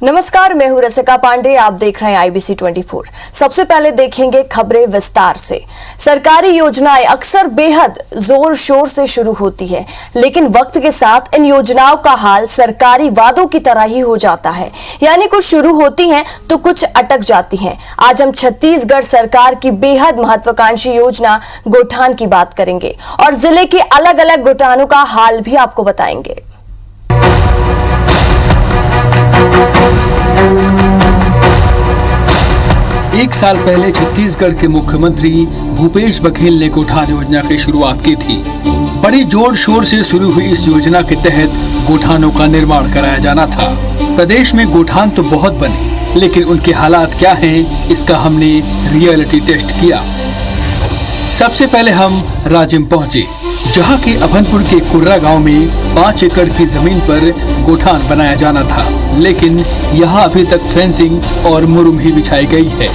नमस्कार, मैं हूं रसिका पांडे। आप देख रहे हैं IBC 24। सबसे पहले देखेंगे खबरें विस्तार से। सरकारी योजनाएं अक्सर बेहद जोर शोर से शुरू होती है, लेकिन वक्त के साथ इन योजनाओं का हाल सरकारी वादों की तरह ही हो जाता है। यानी कुछ शुरू होती हैं तो कुछ अटक जाती हैं। आज हम छत्तीसगढ़ सरकार की बेहद महत्वाकांक्षी योजना गोठान की बात करेंगे और जिले के अलग अलग गोठानों का हाल भी आपको बताएंगे। एक साल पहले छत्तीसगढ़ के मुख्यमंत्री भूपेश बघेल ने गोठान योजना की शुरुआत की थी। बड़ी जोर शोर से शुरू हुई इस योजना के तहत गोठानों का निर्माण कराया जाना था। प्रदेश में गोठान तो बहुत बने, लेकिन उनके हालात क्या हैं, इसका हमने रियलिटी टेस्ट किया। सबसे पहले हम राजिम पहुंचे, जहां के अभनपुर के कुर्रा गांव में 5 एकड़ की जमीन पर गोठान बनाया जाना था, लेकिन यहां अभी तक फेंसिंग और मुरुम ही बिछाई गई है।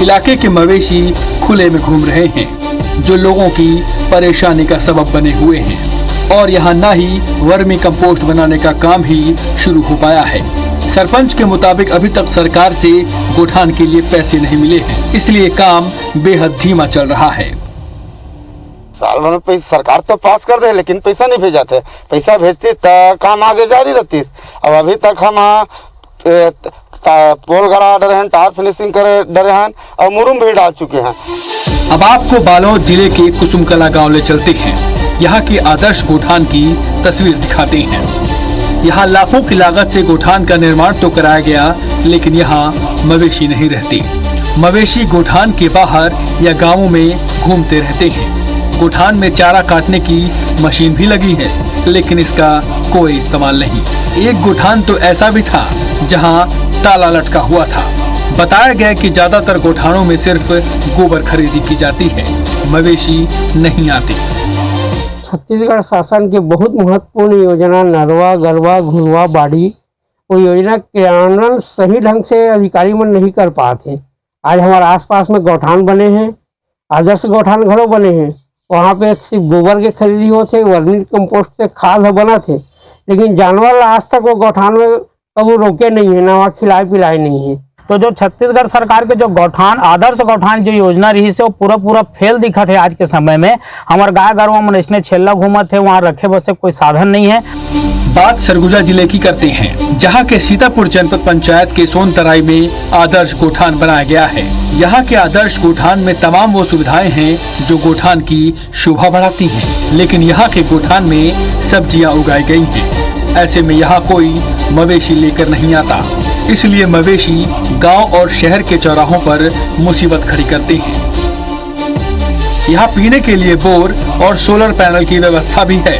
इलाके के मवेशी खुले में घूम रहे हैं, जो लोगों की परेशानी का सबब बने हुए हैं। और यहां न ही वर्मी कंपोस्ट बनाने का काम ही शुरू हो पाया है। सरपंच के मुताबिक अभी तक सरकार से गोठान के लिए पैसे नहीं मिले हैं, इसलिए काम बेहद धीमा चल रहा है। साल भर में पैसा सरकार तो पास कर दे, लेकिन पैसा नहीं भेजा थे। पैसा भेजती तो काम आगे जारी रहती। अब अभी तक हम पोल गड़ा डरे हैं, टायर फिनिशिंग करे डरे हैं और मुरुम भी डाल चुके हैं। अब आपको बालोद जिले के कुसुमकला गांव ले चलते हैं। यहाँ की आदर्श गोठान की तस्वीर दिखाते हैं। यहाँ लाखों की लागत से गोठान का निर्माण तो कराया गया, लेकिन यहाँ मवेशी नहीं रहते। मवेशी गोठान के बाहर या गाँवों में घूमते रहते हैं। गोठान में चारा काटने की मशीन भी लगी है, लेकिन इसका कोई इस्तेमाल नहीं। एक गोठान तो ऐसा भी था जहां ताला लटका हुआ था। बताया गया कि ज्यादातर गोठानों में सिर्फ गोबर खरीदी की जाती है, मवेशी नहीं आते। छत्तीसगढ़ शासन के बहुत महत्वपूर्ण योजना नरवा गरवा घुरवा बाड़ी, वो योजना क्रियान्वयन सही ढंग से अधिकारी मन नहीं कर पाते। आज हमारे आसपास में गौठान बने हैं, आदर्श गौठान घरों बने हैं। वहाँ पे सिर्फ गोबर के खरीदी होते, वर्मी कंपोस्ट से खाद बना थे, लेकिन जानवर आज तक वो गौठान में कभी रोके नहीं है, ना वहाँ खिलाए पिलाए नहीं है। तो जो छत्तीसगढ़ सरकार के जो गौठान आदर्श गौठान जो योजना रही से वो पूरा फेल दिखा है। आज के समय में हमारे गाय गरुआ मन इसने छेला घूमत है, वहाँ रखे बसे कोई साधन नहीं है। बात सरगुजा जिले की करते हैं, जहां के सीतापुर जनपद पंचायत के सोनतराई में आदर्श गोठान बनाया गया है। यहाँ के आदर्श गोठान में तमाम वो सुविधाएं हैं जो गोठान की शोभा बढ़ाती हैं, लेकिन यहाँ के गोठान में सब्जियां उगाई गई हैं। ऐसे में यहाँ कोई मवेशी लेकर नहीं आता, इसलिए मवेशी गांव और शहर के चौराहों पर मुसीबत खड़ी करते हैं। यहाँ पीने के लिए बोर और सोलर पैनल की व्यवस्था भी है।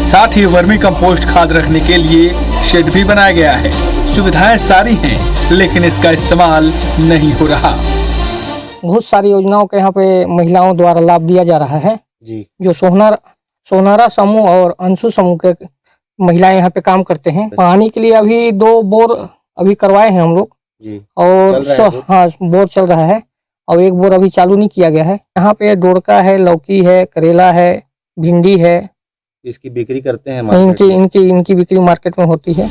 साथ ही वर्मी कंपोस्ट खाद रखने के लिए शेड भी बनाया गया है। सुविधाएं सारी हैं, लेकिन इसका इस्तेमाल नहीं हो रहा। बहुत सारी योजनाओं के यहाँ पे महिलाओं द्वारा लाभ दिया जा रहा है जी। जो सोनारा समूह और अंशु समूह के महिलाएं यहाँ पे काम करते हैं। पानी के लिए अभी 2 बोर अभी करवाए हैं हम लोग, और हाँ बोर चल रहा है, और 1 बोर अभी चालू नहीं किया गया है। यहाँ पे डोरका है, लौकी है, करेला है, भिंडी है। इसकी बिक्री करते हैं, इनकी बिक्री मार्केट में होती है।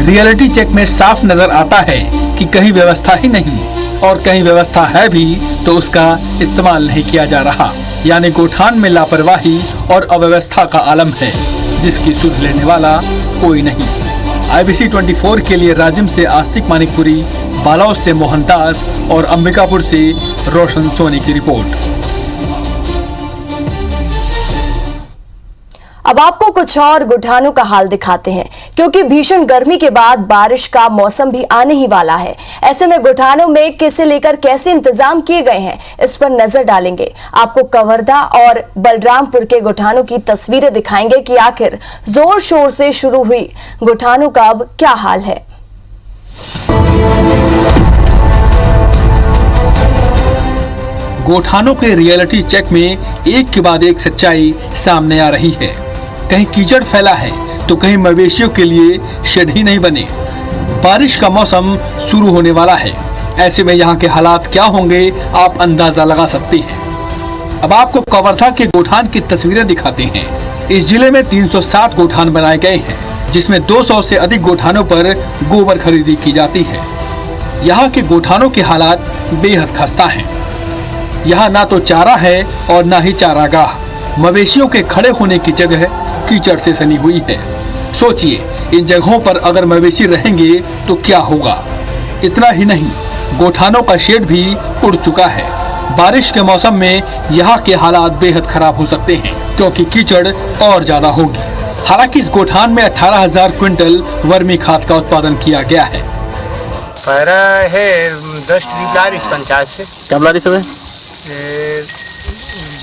रियलिटी चेक में साफ नजर आता है कि कहीं व्यवस्था ही नहीं, और कहीं व्यवस्था है भी तो उसका इस्तेमाल नहीं किया जा रहा। यानी गोठान में लापरवाही और अव्यवस्था का आलम है, जिसकी सुध लेने वाला कोई नहीं। IBC 24 के लिए राजिम से आस्तिक मानिकपुरी, बालोद से मोहनदास और अंबिकापुर से रोशन सोनी की रिपोर्ट। अब आपको कुछ और गोठानों का हाल दिखाते हैं, क्योंकि भीषण गर्मी के बाद बारिश का मौसम भी आने ही वाला है। ऐसे में गोठानों में किसे लेकर कैसे इंतजाम किए गए हैं, इस पर नजर डालेंगे। आपको कवर्धा और बलरामपुर के गोठानों की तस्वीरें दिखाएंगे कि आखिर जोर शोर से शुरू हुई गोठानों का अब क्या हाल है। गोठानों के रियलिटी चेक में एक के बाद एक सच्चाई सामने आ रही है। कहीं कीचड़ फैला है तो कहीं मवेशियों के लिए शेड ही नहीं बने। बारिश का मौसम शुरू होने वाला है, ऐसे में यहाँ के हालात क्या होंगे आप अंदाजा लगा सकते हैं। अब आपको कवर्धा के गोठान की तस्वीरें दिखाते हैं। इस जिले में 307 गोठान बनाए गए हैं। जिसमें 200 से अधिक गोठानों पर गोबर खरीदी की जाती है। यहाँ के गोठानों के हालात बेहद खस्ता हैं। यहाँ ना तो चारा है और ना ही चारागाह। मवेशियों के खड़े होने की जगह कीचड़ से सनी हुई है। सोचिए, इन जगहों पर अगर मवेशी रहेंगे तो क्या होगा। इतना ही नहीं, गोठानों का शेड भी उड़ चुका है। बारिश के मौसम में यहाँ के हालात बेहद खराब हो सकते हैं, क्योंकि कीचड़ और ज्यादा होगी। हालांकि इस गोठान में 18,000 क्विंटल वर्मी खाद का उत्पादन किया गया है। पैरा है 10 बारिश पंचायत से। कब बारिश हुए?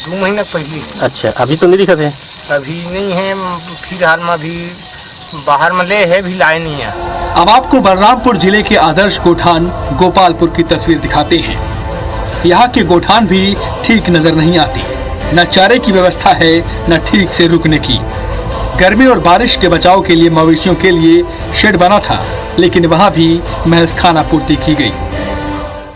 2 महीना पहले। अच्छा, अभी तो नहीं दिखा थे? अभी नहीं है, फिलहाल में अभी बाहर में ले है, भी लाए नहीं है। अब आपको बलरामपुर जिले के आदर्श गोठान गोपालपुर की तस्वीर दिखाते हैं। यहाँ के गोठान भी ठीक नजर नहीं आती। न चारे की व्यवस्था है, न ठीक से रुकने की। गर्मी और बारिश के बचाव के लिए मवेशियों के लिए शेड बना था, लेकिन वहाँ भी महज खाना पूर्ति की गई।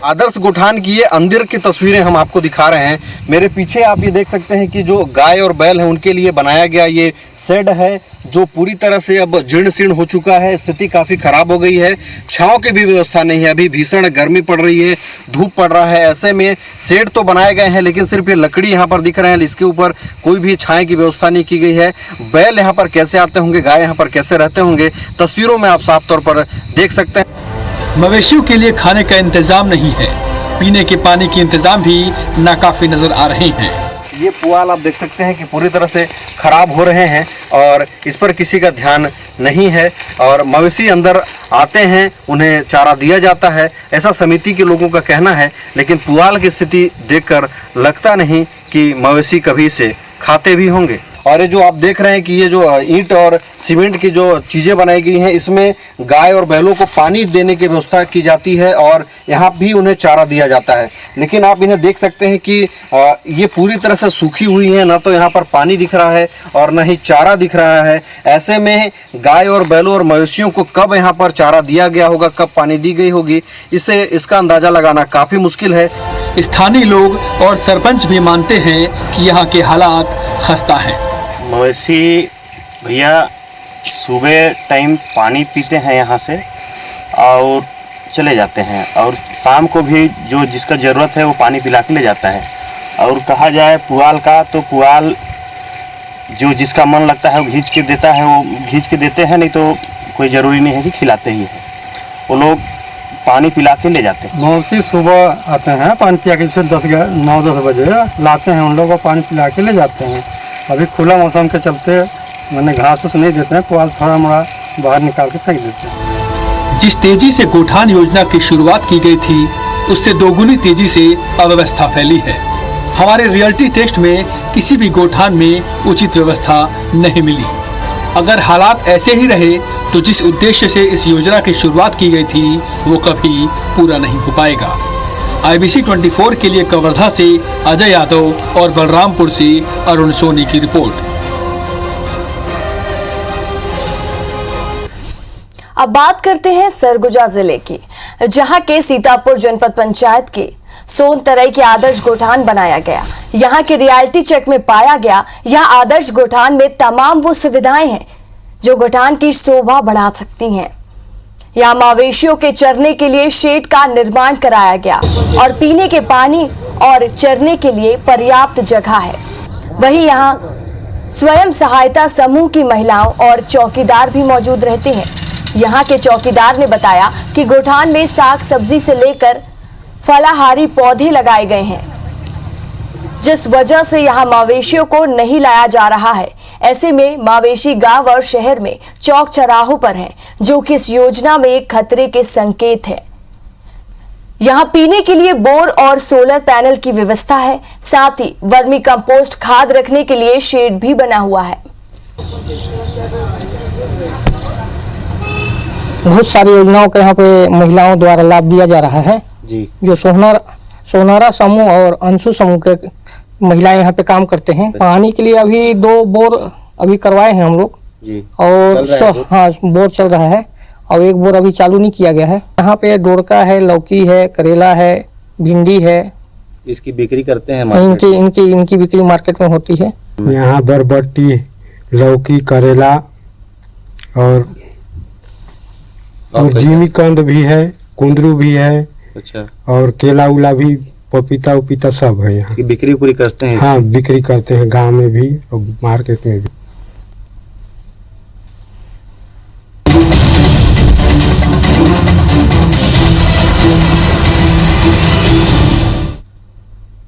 आदर्श गोठान की ये अंदर की तस्वीरें हम आपको दिखा रहे हैं। मेरे पीछे आप ये देख सकते हैं कि जो गाय और बैल हैं उनके लिए बनाया गया ये शेड है, जो पूरी तरह से अब जीर्ण शीर्ण हो चुका है। स्थिति काफ़ी ख़राब हो गई है। छांव की भी व्यवस्था नहीं है। अभी भीषण गर्मी पड़ रही है, धूप पड़ रहा है। ऐसे में शेड तो बनाए गए हैं, लेकिन सिर्फ ये लकड़ी यहाँ पर दिख रहे हैं। इसके ऊपर कोई भी छाए की व्यवस्था नहीं की गई है। बैल यहाँ पर कैसे आते होंगे, गाय यहाँ पर कैसे रहते होंगे, तस्वीरों में आप साफ तौर पर देख सकते हैं। मवेशियों के लिए खाने का इंतजाम नहीं है। पीने के पानी के इंतजाम भी नाकाफी नजर आ रहे हैं। ये पुआल आप देख सकते हैं कि पूरी तरह से खराब हो रहे हैं और इस पर किसी का ध्यान नहीं है। और मवेशी अंदर आते हैं, उन्हें चारा दिया जाता है, ऐसा समिति के लोगों का कहना है। लेकिन पुआल की स्थिति देखकर लगता नहीं कि मवेशी कभी इसे खाते भी होंगे। और ये जो आप देख रहे हैं कि ये जो ईंट और सीमेंट की जो चीज़ें बनाई गई हैं, इसमें गाय और बैलों को पानी देने की व्यवस्था की जाती है और यहाँ भी उन्हें चारा दिया जाता है। लेकिन आप इन्हें देख सकते हैं कि ये पूरी तरह से सूखी हुई है। ना तो यहाँ पर पानी दिख रहा है और ना ही चारा दिख रहा है। ऐसे में गाय और बैलों और मवेशियों को कब यहाँ पर चारा दिया गया होगा, कब पानी दी गई होगी, इसका अंदाज़ा लगाना काफ़ी मुश्किल है। स्थानीय लोग और सरपंच भी मानते हैं कि यहाँ के हालात खस्ता हैं। मवेशी भैया सुबह टाइम पानी पीते हैं यहाँ से और चले जाते हैं, और शाम को भी जो जिसका ज़रूरत है वो पानी पिला के ले जाता है। और कहा जाए पुआल का, तो पुआल जो जिसका मन लगता है वो घींच के देता है, वो घींच के देते हैं, नहीं तो कोई ज़रूरी नहीं है कि खिलाते ही है। वो लोग पानी पिला के ले जाते हैं। मवेशी सुबह आते हैं, पानी पिला के, जैसे 9-10 बजे लाते हैं, उन लोगों को पानी पिला के ले जाते हैं। अभी खुला मौसम के चलते मैंने घास उस नहीं देते हैं, पुआल थोड़ा मोड़ा बाहर निकाल के फेंक देते हैं। जिस तेजी से गोठान योजना की शुरुआत की गई थी, उससे दोगुनी तेजी से अव्यवस्था फैली है। हमारे रियलिटी टेस्ट में किसी भी गोठान में उचित व्यवस्था नहीं मिली। अगर हालात ऐसे ही रहे तो जिस उद्देश्य से इस योजना की शुरुआत की गई थी वो कभी पूरा नहीं हो पाएगा। IBC 24 के लिए कवर्धा से अजय यादव और बलरामपुर से अरुण सोनी की रिपोर्ट। अब बात करते हैं सरगुजा जिले की, जहां के सीतापुर जनपद पंचायत के सोनतरई के आदर्श गोठान बनाया गया। यहां के रियलिटी चेक में पाया गया, यह आदर्श गोठान में तमाम वो सुविधाएं हैं जो गोठान की शोभा बढ़ा सकती हैं। यहाँ मवेशियों के चरने के लिए शेड का निर्माण कराया गया और पीने के पानी और चरने के लिए पर्याप्त जगह है। वहीं यहाँ स्वयं सहायता समूह की महिलाओं और चौकीदार भी मौजूद रहते हैं। यहाँ के चौकीदार ने बताया कि गोठान में साग सब्जी से लेकर फलाहारी पौधे लगाए गए हैं, जिस वजह से यहाँ मवेशियों को नहीं लाया जा रहा है। ऐसे में मवेशी गांव और शहर में चौक चौराहों पर हैं, जो कि इस योजना में एक खतरे के संकेत है। यहाँ पीने के लिए बोर और सोलर पैनल की व्यवस्था है, साथ ही वर्मी कंपोस्ट खाद रखने के लिए शेड भी बना हुआ है। बहुत सारी योजनाओं का यहाँ पे महिलाओं द्वारा लाभ दिया जा रहा है जी। जो सोनारा समूह और अंशु समूह के महिलाएं यहाँ पे काम करते हैं। पानी के लिए अभी 2 बोर अभी करवाए हैं हम लोग जी। और हाँ बोर चल रहा है और 1 बोर अभी चालू नहीं किया गया है। यहाँ पे डोरका है, लौकी है, करेला है, भिंडी है। इसकी बिक्री करते हैं इनकी बिक्री मार्केट में होती है। यहाँ बरबट्टी, लौकी, करेला, और जिमीकंद भी है, कुंदरू भी है। अच्छा। और केला उला भी, पपीता उपीता सब है यहाँ। बिक्री पूरी करते हैं? हाँ, बिक्री करते हैं गांव में भी और मार्केट में भी।